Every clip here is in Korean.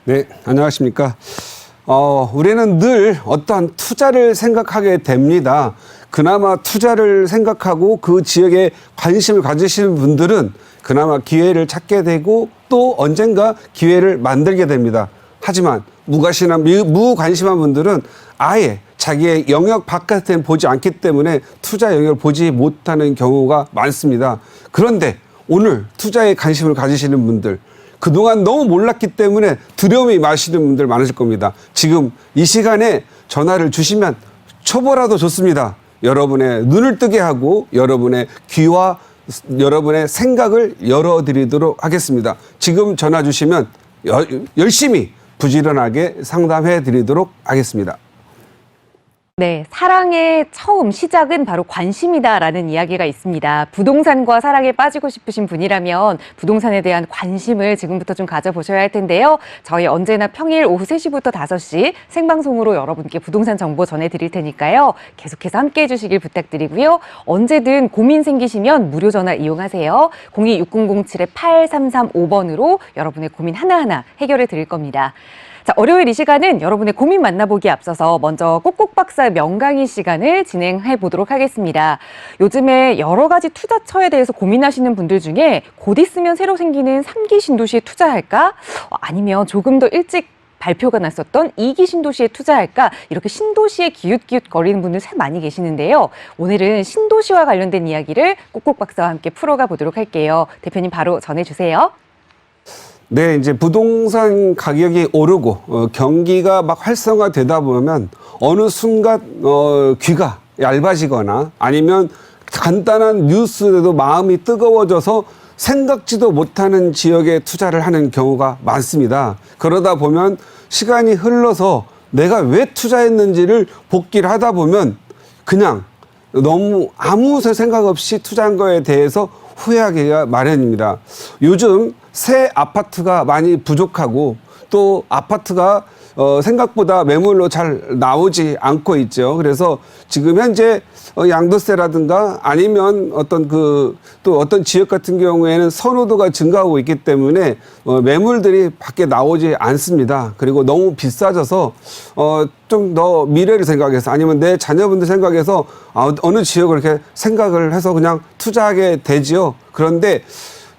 네, 안녕하십니까. 우리는 늘 어떠한 투자를 생각하게 됩니다. 그나마 투자를 생각하고 그 지역에 관심을 가지시는 분들은 그나마 기회를 찾게 되고 또 언젠가 기회를 만들게 됩니다. 하지만 무관심한 분들은 아예 자기의 영역 바깥에 보지 않기 때문에 투자 영역을 보지 못하는 경우가 많습니다. 그런데 오늘 투자에 관심을 가지시는 분들, 그동안 너무 몰랐기 때문에 두려움이 마시는 분들 많으실 겁니다. 지금 이 시간에 전화를 주시면 초보라도 좋습니다. 여러분의 눈을 뜨게 하고 여러분의 귀와 여러분의 생각을 열어드리도록 하겠습니다. 지금 전화 주시면 열심히 부지런하게 상담해 드리도록 하겠습니다. 네, 사랑의 처음 시작은 바로 관심이다라는 이야기가 있습니다. 부동산과 사랑에 빠지고 싶으신 분이라면 부동산에 대한 관심을 지금부터 좀 가져보셔야 할 텐데요. 저희 언제나 평일 오후 3시부터 5시 생방송으로 여러분께 부동산 정보 전해드릴 테니까요. 계속해서 함께해 주시길 부탁드리고요. 언제든 고민 생기시면 무료 전화 이용하세요. 02-6007-8335번으로 여러분의 고민 하나하나 해결해 드릴 겁니다. 자, 월요일 이 시간은 여러분의 고민 만나보기에 앞서서 먼저 꼭꼭박사 명강의 시간을 진행해 보도록 하겠습니다. 요즘에 여러 가지 투자처에 대해서 고민하시는 분들 중에 곧 있으면 새로 생기는 3기 신도시에 투자할까? 아니면 조금 더 일찍 발표가 났었던 2기 신도시에 투자할까? 이렇게 신도시에 기웃기웃거리는 분들 참 많이 계시는데요. 오늘은 신도시와 관련된 이야기를 꼭꼭박사와 함께 풀어가 보도록 할게요. 대표님 바로 전해주세요. 네, 이제 부동산 가격이 오르고 경기가 막 활성화되다 보면 어느 순간 귀가 얇아지거나 아니면 간단한 뉴스에도 마음이 뜨거워져서 생각지도 못하는 지역에 투자를 하는 경우가 많습니다. 그러다 보면 시간이 흘러서 내가 왜 투자했는지를 복기를 하다 보면 그냥 너무 아무 생각 없이 투자한 거에 대해서 후회하기가 마련입니다. 요즘 새 아파트가 많이 부족하고 또 아파트가 생각보다 매물로 잘 나오지 않고 있죠. 그래서 지금 현재 양도세라든가 아니면 또 어떤 지역 같은 경우에는 선호도가 증가하고 있기 때문에 매물들이 밖에 나오지 않습니다. 그리고 너무 비싸져서 좀 더 미래를 생각해서 아니면 내 자녀분들 생각해서 어느 지역을 이렇게 생각을 해서 그냥 투자하게 되지요. 그런데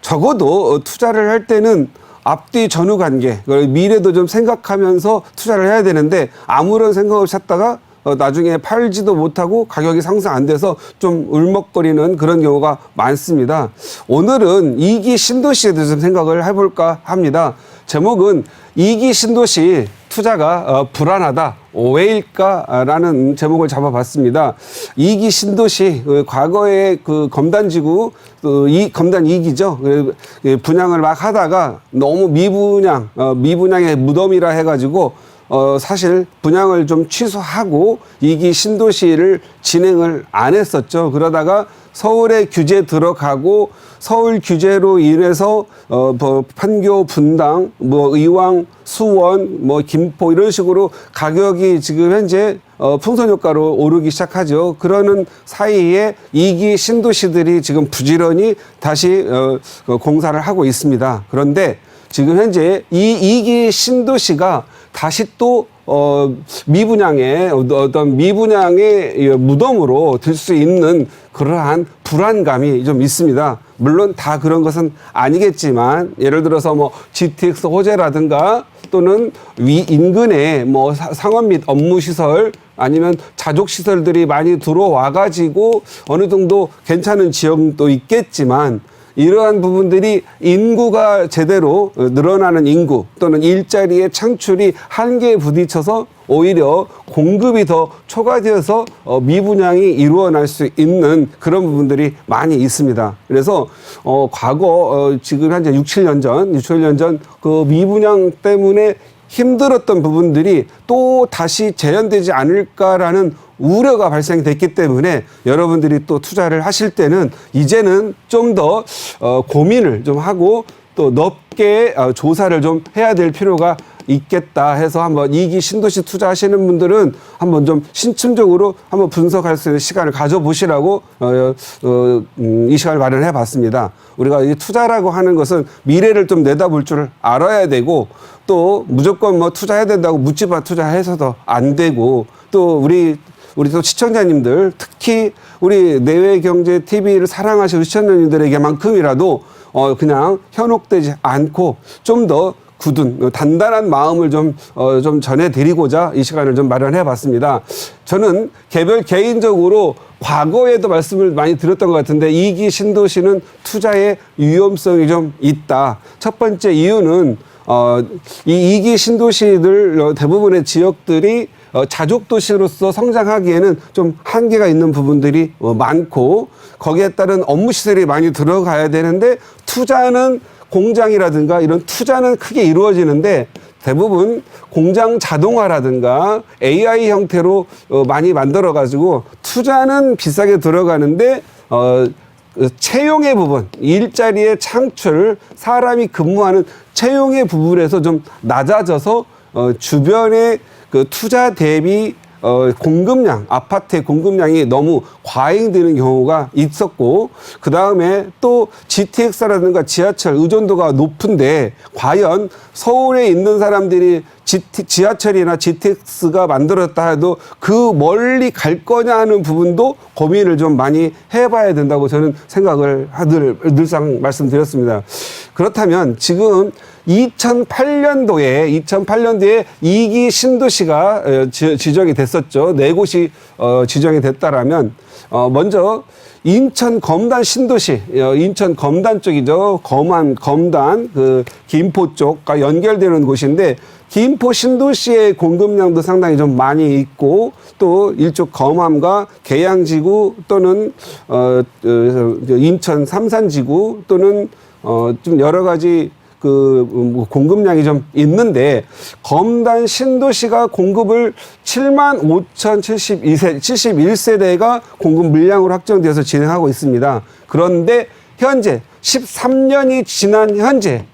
적어도 투자를 할 때는 앞뒤 전후 관계, 미래도 좀 생각하면서 투자를 해야 되는데 아무런 생각 없이 했다가 나중에 팔지도 못하고 가격이 상승 안 돼서 좀 울먹거리는 그런 경우가 많습니다. 오늘은 2기 신도시에 대해서 좀 생각을 해볼까 합니다. 제목은 2기 신도시 투자가 불안하다. 왜일까라는 제목을 잡아봤습니다. 2기 신도시, 과거에 그 검단지구, 검단 2기죠. 분양을 막 하다가 너무 미분양의 무덤이라 해가지고 사실 분양을 좀 취소하고 2기 신도시를 진행을 안 했었죠. 그러다가 서울에 규제 들어가고 서울 규제로 인해서 판교, 분당, 의왕, 수원, 김포 이런 식으로 가격이 지금 현재 풍선효과로 오르기 시작하죠. 그러는 사이에 2기 신도시들이 지금 부지런히 다시 공사를 하고 있습니다. 그런데 지금 현재 이 2기 신도시가 다시 또 미분양의 무덤으로 될 수 있는 그러한 불안감이 좀 있습니다. 물론 다 그런 것은 아니겠지만 예를 들어서 GTX 호재라든가 또는 인근에 상업 및 업무 시설 아니면 자족 시설들이 많이 들어와 가지고 어느 정도 괜찮은 지역도 있겠지만 이러한 부분들이 인구가 제대로 늘어나는 인구 또는 일자리의 창출이 한계에 부딪혀서 오히려 공급이 더 초과되어서 미분양이 일어날 수 있는 그런 부분들이 많이 있습니다. 그래서 과거 지금 현재 6, 7년 전 그 미분양 때문에 힘들었던 부분들이 또 다시 재현되지 않을까라는 우려가 발생됐기 때문에 여러분들이 또 투자를 하실 때는 이제는 좀 더 고민을 좀 하고 또 넓게 조사를 좀 해야 될 필요가 있겠다 해서 한번 2기 신도시 투자하시는 분들은 한번 좀 신층적으로 한번 분석할 수 있는 시간을 가져보시라고 이 시간을 마련해 봤습니다. 우리가 이 투자라고 하는 것은 미래를 좀 내다볼 줄 알아야 되고 또 무조건 뭐 투자해야 된다고 묻지마 투자해서도 안 되고 또 우리 또 시청자님들 특히 우리 내외경제 TV를 사랑하시는 시청자님들에게만큼이라도 그냥 현혹되지 않고 좀 더 굳은 단단한 마음을 좀 전해드리고자 이 시간을 좀 마련해 봤습니다. 저는 개인적으로 과거에도 말씀을 많이 드렸던 것 같은데 2기 신도시는 투자의 위험성이 좀 있다. 첫 번째 이유는 이 2기 신도시들 대부분의 지역들이 자족도시로서 성장하기에는 좀 한계가 있는 부분들이 많고 거기에 따른 업무 시설이 많이 들어가야 되는데 투자는 공장이라든가 이런 투자는 크게 이루어지는데 대부분 공장 자동화라든가 AI 형태로 많이 만들어 가지고 투자는 비싸게 들어가는데 채용의 부분, 일자리의 창출, 사람이 근무하는 채용의 부분에서 좀 낮아져서 주변의 그 투자 대비 공급량, 아파트의 공급량이 너무 과잉되는 경우가 있었고, 그 다음에 또 GTX라든가 지하철 의존도가 높은데, 과연 서울에 있는 사람들이 지하철이나 GTX가 만들었다 해도 그 멀리 갈 거냐 하는 부분도 고민을 좀 많이 해봐야 된다고 저는 생각을 늘상 말씀드렸습니다. 그렇다면 지금 2008년도에 2기 신도시가 지정이 됐었죠. 4곳이 지정이 됐다라면 먼저 인천 검단 신도시, 인천 검단 쪽이죠. 검단 그 김포 쪽과 연결되는 곳인데 김포 신도시의 공급량도 상당히 좀 많이 있고 또 일쪽 검암과 계양지구 또는 인천 삼산지구 또는 좀 여러 가지 공급량이 좀 있는데 검단 신도시가 공급을 75,071세대가 공급 물량으로 확정되어서 진행하고 있습니다. 그런데 현재 13년이 지난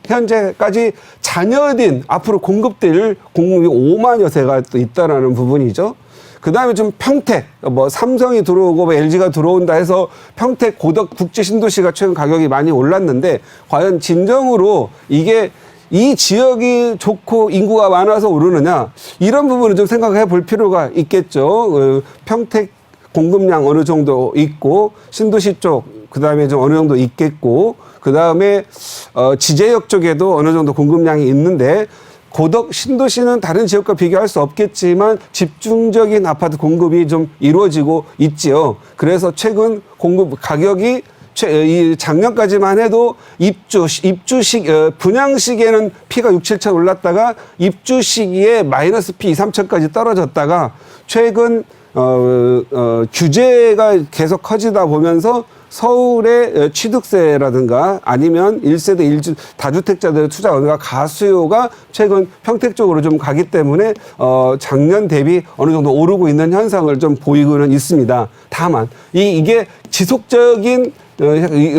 현재까지 잔여된 앞으로 공급될 공급이 5만여 세가 또 있다라는 부분이죠. 그 다음에 좀 평택, 삼성이 들어오고 LG가 들어온다 해서 평택 고덕 국제 신도시가 최근 가격이 많이 올랐는데 과연 진정으로 이게 이 지역이 좋고 인구가 많아서 오르느냐 이런 부분을 좀 생각해 볼 필요가 있겠죠. 평택 공급량 어느 정도 있고 신도시 쪽 그 다음에 좀 어느 정도 있겠고 그 다음에 지제역 쪽에도 어느 정도 공급량이 있는데 고덕 신도시는 다른 지역과 비교할 수 없겠지만 집중적인 아파트 공급이 좀 이루어지고 있지요. 그래서 최근 공급 가격이 작년까지만 해도 분양 시기에는 피가 6, 7천 올랐다가 입주 시기에 마이너스 피 2, 3천까지 떨어졌다가 최근 규제가 계속 커지다 보면서 서울의 취득세라든가 아니면 1세대 1주 다주택자들의 투자 의뢰가 가수요가 최근 평택 쪽으로 좀 가기 때문에 작년 대비 어느 정도 오르고 있는 현상을 좀 보이고는 있습니다. 다만 이게 지속적인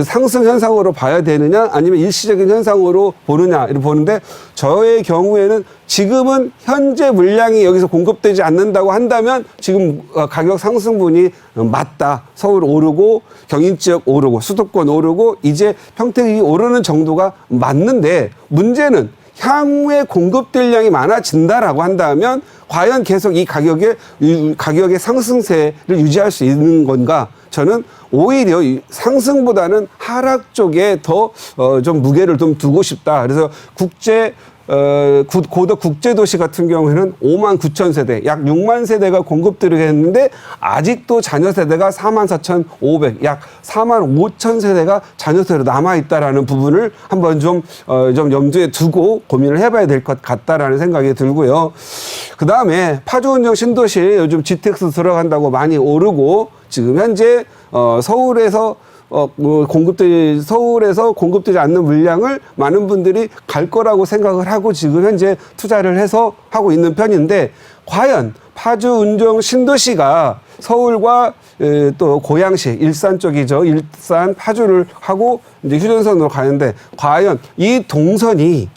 상승 현상으로 봐야 되느냐 아니면 일시적인 현상으로 보느냐 이렇게 보는데 저의 경우에는 지금은 현재 물량이 여기서 공급되지 않는다고 한다면 지금 가격 상승분이 맞다. 서울 오르고 경인 지역 오르고 수도권 오르고 이제 평택이 오르는 정도가 맞는데 문제는 향후에 공급될 양이 많아진다라고 한다면 과연 계속 이 가격의 상승세를 유지할 수 있는 건가? 저는 오히려 상승보다는 하락 쪽에 더 좀 무게를 좀 두고 싶다. 그래서 고덕 국제도시 같은 경우에는 5만 9천 세대, 약 6만 세대가 공급되겠는데 아직도 자녀 세대가 4만 4,500, 약 4만 5천 세대가 자녀 세대로 남아있다라는 부분을 한번 좀 염두에 두고 고민을 해봐야 될 것 같다라는 생각이 들고요. 그 다음에 파주운정 신도시 요즘 GTX 들어간다고 많이 오르고 지금 현재 서울에서 공급되지 않는 물량을 많은 분들이 갈 거라고 생각을 하고 지금 현재 투자를 해서 하고 있는 편인데 과연 파주 운정 신도시가 서울과 또 고양시, 일산 쪽이죠. 일산, 파주를 하고 이제 휴전선으로 가는데 과연 이 동선이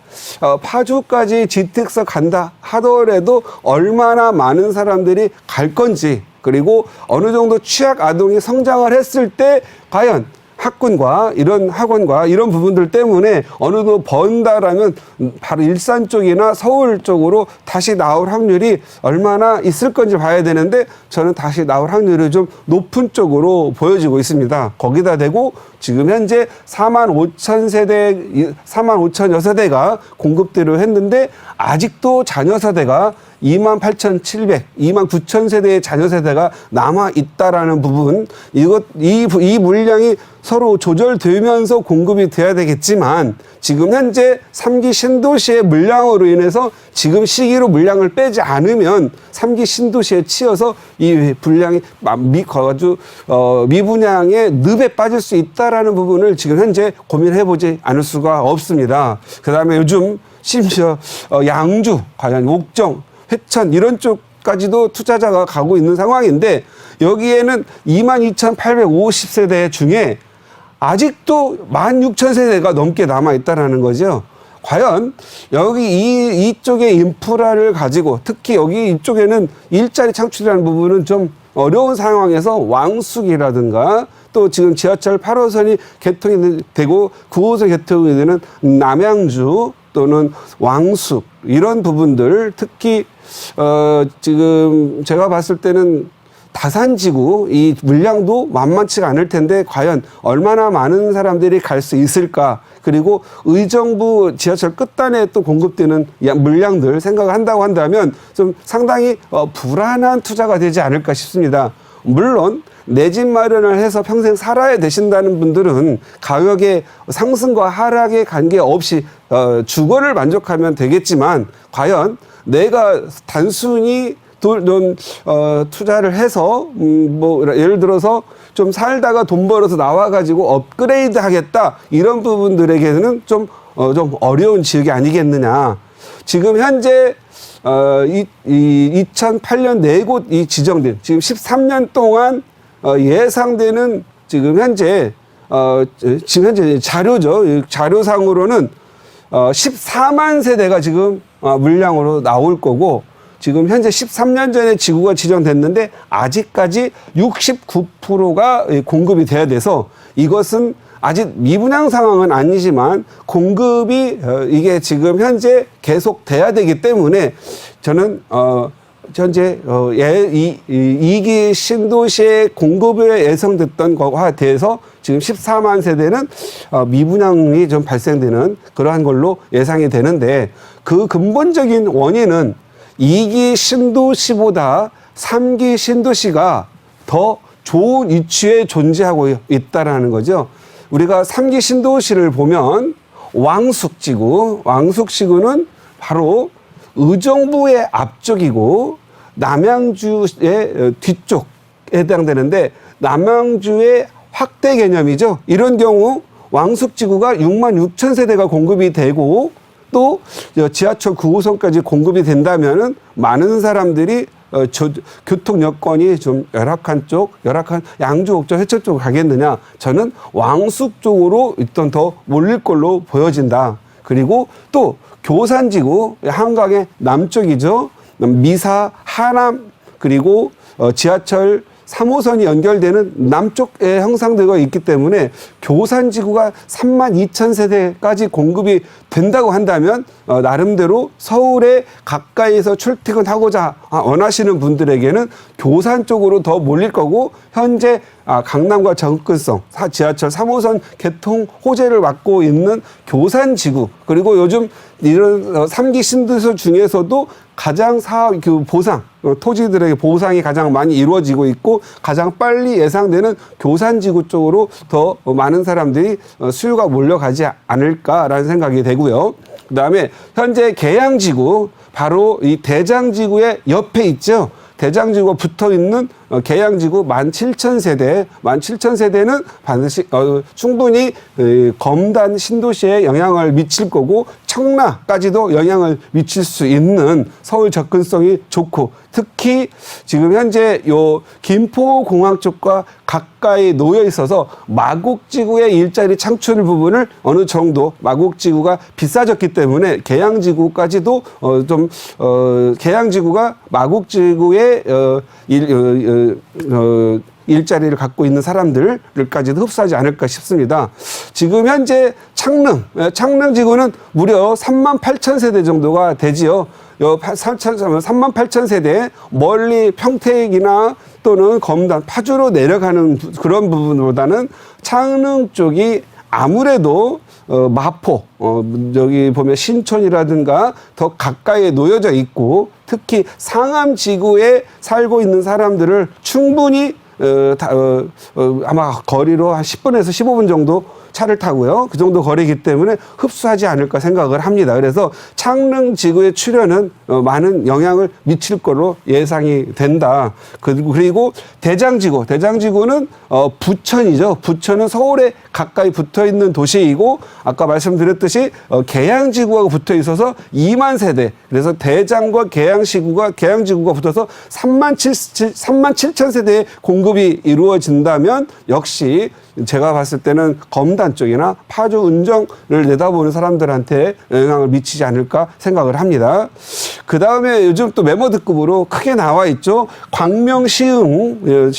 파주까지 GTX 간다 하더라도 얼마나 많은 사람들이 갈 건지, 그리고 어느 정도 취약 아동이 성장을 했을 때 과연 학군과 이런 학원과 이런 부분들 때문에 어느 정도 번다라면 바로 일산 쪽이나 서울 쪽으로 다시 나올 확률이 얼마나 있을 건지 봐야 되는데, 저는 다시 나올 확률이 좀 높은 쪽으로 보여지고 있습니다. 거기다 대고 지금 현재 45,000세대, 45,000여 세대가 공급대로 했는데 아직도 자녀 세대가 28,700, 29,000세대의 자녀 세대가 남아 있다라는 부분, 이 물량이 서로 조절되면서 공급이 돼야 되겠지만, 지금 현재 3기 신도시의 물량으로 인해서 지금 시기로 물량을 빼지 않으면 3기 신도시에 치여서 이 분량이 미분양의 늪에 빠질 수 있다라는 부분을 지금 현재 고민해보지 않을 수가 없습니다. 그 다음에 요즘 심지어 양주, 과연 옥정, 회천 이런 쪽까지도 투자자가 가고 있는 상황인데, 여기에는 22,850세대 중에 아직도 16,000세대가 넘게 남아있다라는 거죠. 과연 여기 이쪽의 인프라를 가지고, 특히 여기 이쪽에는 일자리 창출이라는 부분은 좀 어려운 상황에서 왕숙이라든가 또 지금 지하철 8호선이 개통이 되고 9호선 개통이 되는 남양주 또는 왕숙, 이런 부분들, 특히 지금 제가 봤을 때는 다산지구 이 물량도 만만치가 않을 텐데 과연 얼마나 많은 사람들이 갈 수 있을까. 그리고 의정부 지하철 끝단에 또 공급되는 물량들 생각을 한다고 한다면 좀 상당히 불안한 투자가 되지 않을까 싶습니다. 물론 내 집 마련을 해서 평생 살아야 되신다는 분들은 가격의 상승과 하락에 관계없이 주거를 만족하면 되겠지만, 과연 내가 단순히 투자를 해서 예를 들어서 좀 살다가 돈 벌어서 나와가지고 업그레이드 하겠다, 이런 부분들에게는 좀 어려운 지역이 아니겠느냐. 지금 현재 2008년 4곳 이 지정된, 지금 13년 동안 예상되는 지금 현재 자료죠. 자료상으로는 14만 세대가 지금 물량으로 나올 거고, 지금 현재 13년 전에 지구가 지정됐는데 아직까지 69%가 공급이 돼야 돼서, 이것은 아직 미분양 상황은 아니지만 공급이 이게 지금 현재 계속 돼야 되기 때문에 저는 현재 2기 신도시의 공급에 예상됐던 것과 대해서 지금 14만 세대는 미분양이 좀 발생되는 그러한 걸로 예상이 되는데, 그 근본적인 원인은 2기 신도시보다 3기 신도시가 더 좋은 위치에 존재하고 있다라는 거죠. 우리가 3기 신도시를 보면 왕숙지구는 바로 의정부의 앞쪽이고 남양주의 뒤쪽에 해당되는데, 남양주의 확대 개념이죠. 이런 경우 왕숙지구가 66,000세대가 공급이 되고 또 지하철 9호선까지 공급이 된다면은 많은 사람들이 교통 여건이 좀 열악한 양주, 옥정, 회천 쪽으로 가겠느냐. 저는 왕숙 쪽으로 일단 더 몰릴 걸로 보여진다. 그리고 또 교산지구, 한강의 남쪽이죠. 미사, 하남, 그리고 지하철 3호선이 연결되는 남쪽에 형성되어 있기 때문에 교산지구가 32,000세대까지 공급이 된다고 한다면 나름대로 서울에 가까이서 출퇴근하고자 원하시는 분들에게는 교산 쪽으로 더 몰릴 거고, 현재 강남과 접근성, 지하철 3호선 개통 호재를 맡고 있는 교산지구, 그리고 요즘 이런 3기 신도시 중에서도 가장 보상, 토지들에게 보상이 가장 많이 이루어지고 있고 가장 빨리 예상되는 교산지구 쪽으로 더 많은 사람들이 수요가 몰려가지 않을까라는 생각이 되고요. 그다음에 현재 계양지구, 바로 이 대장지구의 옆에 있죠. 대장지구가 붙어 있는 계양지구 17,000세대, 17,000세대는 반드시 충분히 검단 신도시에 영향을 미칠 거고 청라까지도 영향을 미칠 수 있는 서울 접근성이 좋고 특히 지금 현재 요 김포공항 쪽과 가까이 놓여 있어서 마곡지구의 일자리 창출 부분을 어느 정도 마곡지구가 비싸졌기 때문에 계양지구까지도 계양지구가 마곡지구의 일자리를 갖고 있는 사람들까지도 흡수하지 않을까 싶습니다. 지금 현재 창릉지구는 무려 38,000세대 정도가 되지요. 38,000세대 멀리 평택이나 또는 검단, 파주로 내려가는 그런 부분보다는 창릉 쪽이 아무래도 마포, 여기 보면 신촌이라든가 더 가까이에 놓여져 있고 특히 상암지구에 살고 있는 사람들을 충분히 아마 거리로 한 10분에서 15분 정도 차를 타고요. 그 정도 거리이기 때문에 흡수하지 않을까 생각을 합니다. 그래서 창릉지구의 출현은 많은 영향을 미칠 거로 예상이 된다. 그리고 대장지구는 부천이죠. 부천은 서울에 가까이 붙어 있는 도시이고 아까 말씀드렸듯이 계양지구가 붙어 있어서 2만 세대. 그래서 대장과 계양지구가 붙어서 37,000 세대의 공급이 이루어진다면 역시 제가 봤을 때는 검단 쪽이나 파주 운정을 내다보는 사람들한테 영향을 미치지 않을까 생각을 합니다. 그 다음에 요즘 또 메모드급으로 크게 나와 있죠. 광명시흥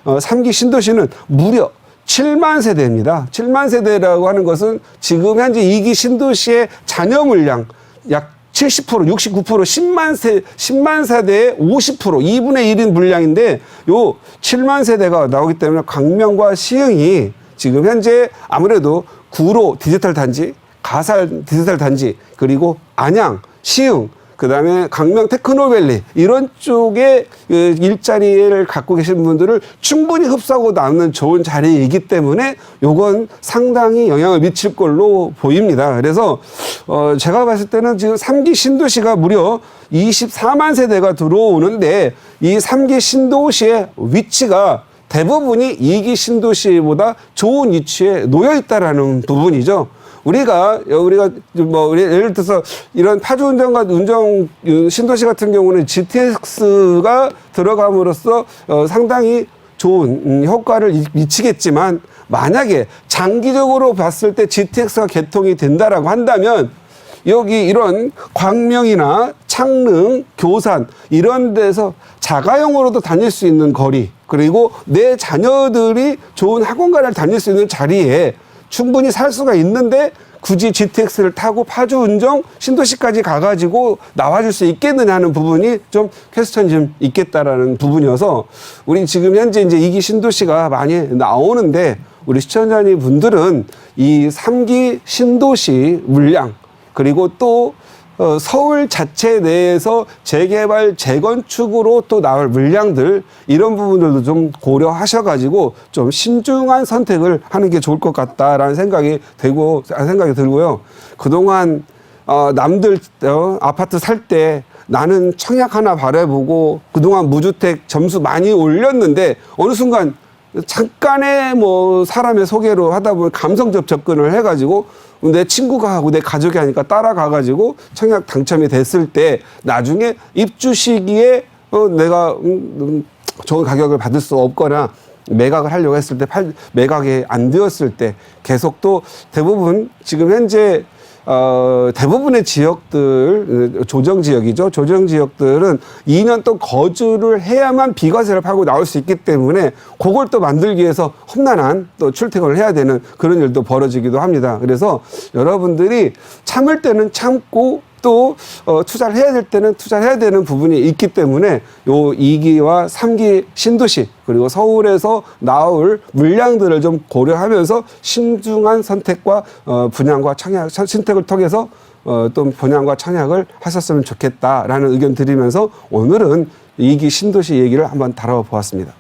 3기 신도시는 무려 7만 세대입니다. 7만 세대라고 하는 것은 지금 현재 2기 신도시의 잔여 물량 약 70%, 69%, 10만 세대의 50%, 2분의 1인 물량인데 요 7만 세대가 나오기 때문에 광명과 시흥이 지금 현재 아무래도 구로 디지털 단지, 가살 디지털 단지, 그리고 안양, 시흥, 그다음에 강명 테크노밸리 이런 쪽에 일자리를 갖고 계신 분들을 충분히 흡수하고 남는 좋은 자리이기 때문에 요건 상당히 영향을 미칠 걸로 보입니다. 그래서 제가 봤을 때는 지금 3기 신도시가 무려 24만 세대가 들어오는데 이 3기 신도시의 위치가 대부분이 2기 신도시보다 좋은 위치에 놓여 있다라는 부분이죠. 우리가 예를 들어서 이런 파주 운정 신도시 같은 경우는 GTX가 들어감으로써 상당히 좋은 효과를 미치겠지만 만약에 장기적으로 봤을 때 GTX가 개통이 된다라고 한다면 여기 이런 광명이나 창릉, 교산 이런 데서 자가용으로도 다닐 수 있는 거리 그리고 내 자녀들이 좋은 학원가를 다닐 수 있는 자리에 충분히 살 수가 있는데 굳이 GTX를 타고 파주 운정 신도시까지 가가지고 나와줄 수 있겠느냐 하는 부분이 좀 퀘스천이 좀 있겠다라는 부분이어서 우리 지금 현재 이제 2기 신도시가 많이 나오는데 우리 시청자님 분들은 이 3기 신도시 물량 그리고 또 서울 자체 내에서 재개발, 재건축으로 또 나올 물량들 이런 부분들도 좀 고려하셔가지고 좀 신중한 선택을 하는 게 좋을 것 같다라는 생각이 들고요. 그동안 남들 아파트 살 때 나는 청약 하나 바라보고 그동안 무주택 점수 많이 올렸는데 어느 순간 잠깐의 사람의 소개로 하다 보면 감성적 접근을 해가지고 내 친구가 하고 내 가족이 하니까 따라가가지고 청약 당첨이 됐을 때 나중에 입주 시기에 내가 좋은 가격을 받을 수 없거나 매각을 하려고 했을 때 매각이 안 되었을 때 계속 또 대부분 지금 현재 대부분의 지역들 조정지역이죠. 조정지역들은 2년 또 거주를 해야만 비과세를 팔고 나올 수 있기 때문에 그걸 또 만들기 위해서 험난한 또 출퇴근을 해야 되는 그런 일도 벌어지기도 합니다. 그래서 여러분들이 참을 때는 참고 또 투자를 해야 될 때는 투자를 해야 되는 부분이 있기 때문에 요 2기와 3기 신도시 그리고 서울에서 나올 물량들을 좀 고려하면서 신중한 선택과 분양과 청약 선택을 통해서 또 분양과 청약을 하셨으면 좋겠다라는 의견 드리면서 오늘은 2기 신도시 얘기를 한번 다뤄보았습니다.